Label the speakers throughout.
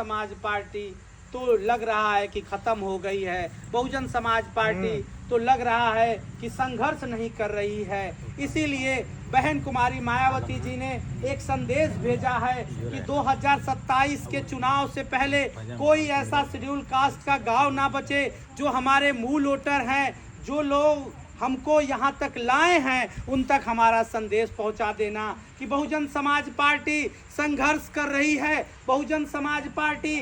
Speaker 1: समाज पार्टी तो लग रहा है कि खत्म हो गई है, बहुजन समाज पार्टी तो लग रहा है कि संघर्ष नहीं कर रही है। इसीलिए बहन कुमारी मायावती जी ने एक संदेश भेजा है कि 2027 के चुनाव से पहले कोई ऐसा शेड्यूल कास्ट का गांव ना बचे जो हमारे मूल वोटर हैं, जो लोग हमको यहाँ तक लाए हैं, उन तक हमारा संदेश पहुँचा देना कि बहुजन समाज पार्टी संघर्ष कर रही है, बहुजन समाज पार्टी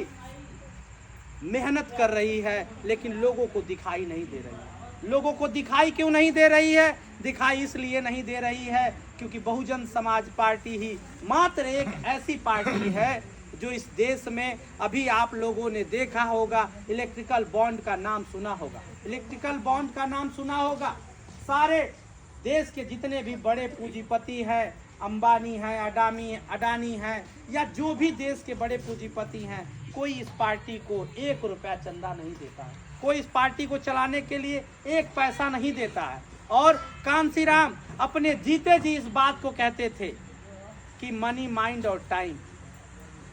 Speaker 1: मेहनत कर रही है, लेकिन लोगों को दिखाई नहीं दे रही है। लोगों को दिखाई क्यों नहीं दे रही है? दिखाई इसलिए नहीं दे रही है क्योंकि बहुजन समाज पार्टी ही मात्र एक ऐसी पार्टी है जो इस देश में, अभी आप लोगों ने देखा होगा, इलेक्ट्रिकल बॉन्ड का नाम सुना होगा, इलेक्ट्रिकल बॉन्ड का नाम सुना होगा। सारे देश के जितने भी बड़े पूंजीपति हैं, अंबानी है, अडानी है, या जो भी देश के बड़े पूंजीपति हैं, कोई इस पार्टी को 1 रुपया चंदा नहीं देता है, कोई इस पार्टी को चलाने के लिए 1 पैसा नहीं देता है। और कांसीराम अपने जीते जी इस बात को कहते थे कि मनी, माइंड और टाइम,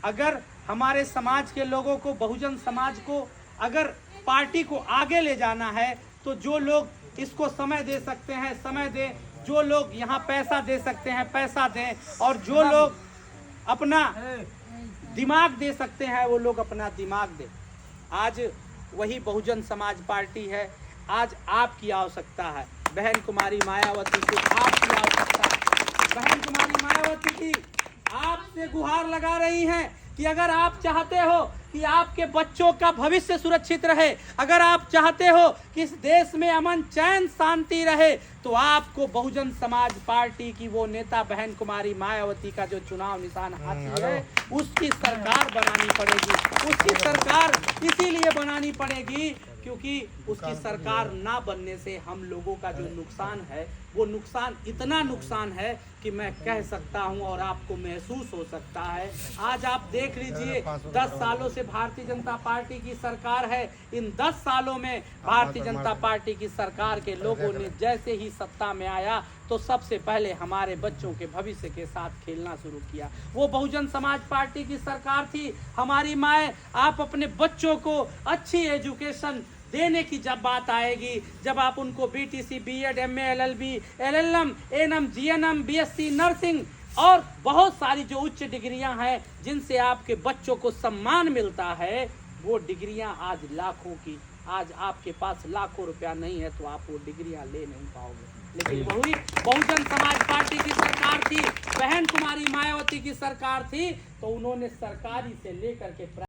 Speaker 1: अगर हमारे समाज के लोगों को, बहुजन समाज को अगर पार्टी को आगे ले जाना है तो जो लोग इसको समय दे सकते हैं समय दें, जो लोग यहाँ पैसा दे सकते हैं पैसा दें, और जो लोग अपना दिमाग दे सकते हैं वो लोग अपना दिमाग दें। आज वही बहुजन समाज पार्टी है। आज आपकी आवश्यकता है बहन कुमारी मायावती को, आपकी आवश्यकता है। बहन कुमारी मायावती जी आपसे गुहार लगा रही हैं कि अगर आप चाहते हो कि आपके बच्चों का भविष्य सुरक्षित रहे, अगर आप चाहते हो कि इस देश में अमन चैन शांति रहे, तो आपको बहुजन समाज पार्टी की वो नेता बहन कुमारी मायावती का जो चुनाव निशान हाथी है, उसकी सरकार बनानी पड़ेगी। उसकी सरकार इसीलिए बनानी पड़ेगी क्योंकि उसकी सरकार ना बनने से हम लोगों का जो नुकसान है, वो नुकसान इतना नुकसान है कि मैं कह सकता हूं और आपको महसूस हो सकता है। आज आप देख लीजिए, 10 सालों से भारतीय जनता पार्टी की सरकार है। इन 10 सालों में भारतीय जनता पार्टी की सरकार के लोगों ने जैसे ही सत्ता में आया तो सबसे पहले हमारे बच्चों के भविष्य के साथ खेलना शुरू किया। वो बहुजन समाज पार्टी की सरकार थी। हमारी माए, आप अपने बच्चों को अच्छी एजुकेशन देने की जब बात आएगी, जब आप उनको BTC, BEd, MA, LLB, LLM, ANM, GNM, BSc nursing और बहुत सारी जो उच्च डिग्रियां हैं जिनसे आपके बच्चों को सम्मान मिलता है, वो डिग्रियां आज लाखों की, आज आपके पास लाखों रुपया नहीं है तो आप वो डिग्रियां ले नहीं पाओगे। लेकिन वही बहुजन समाज पार्टी की सरकार थी, बहन कुमारी मायावती की सरकार थी, तो उन्होंने सरकारी से लेकर के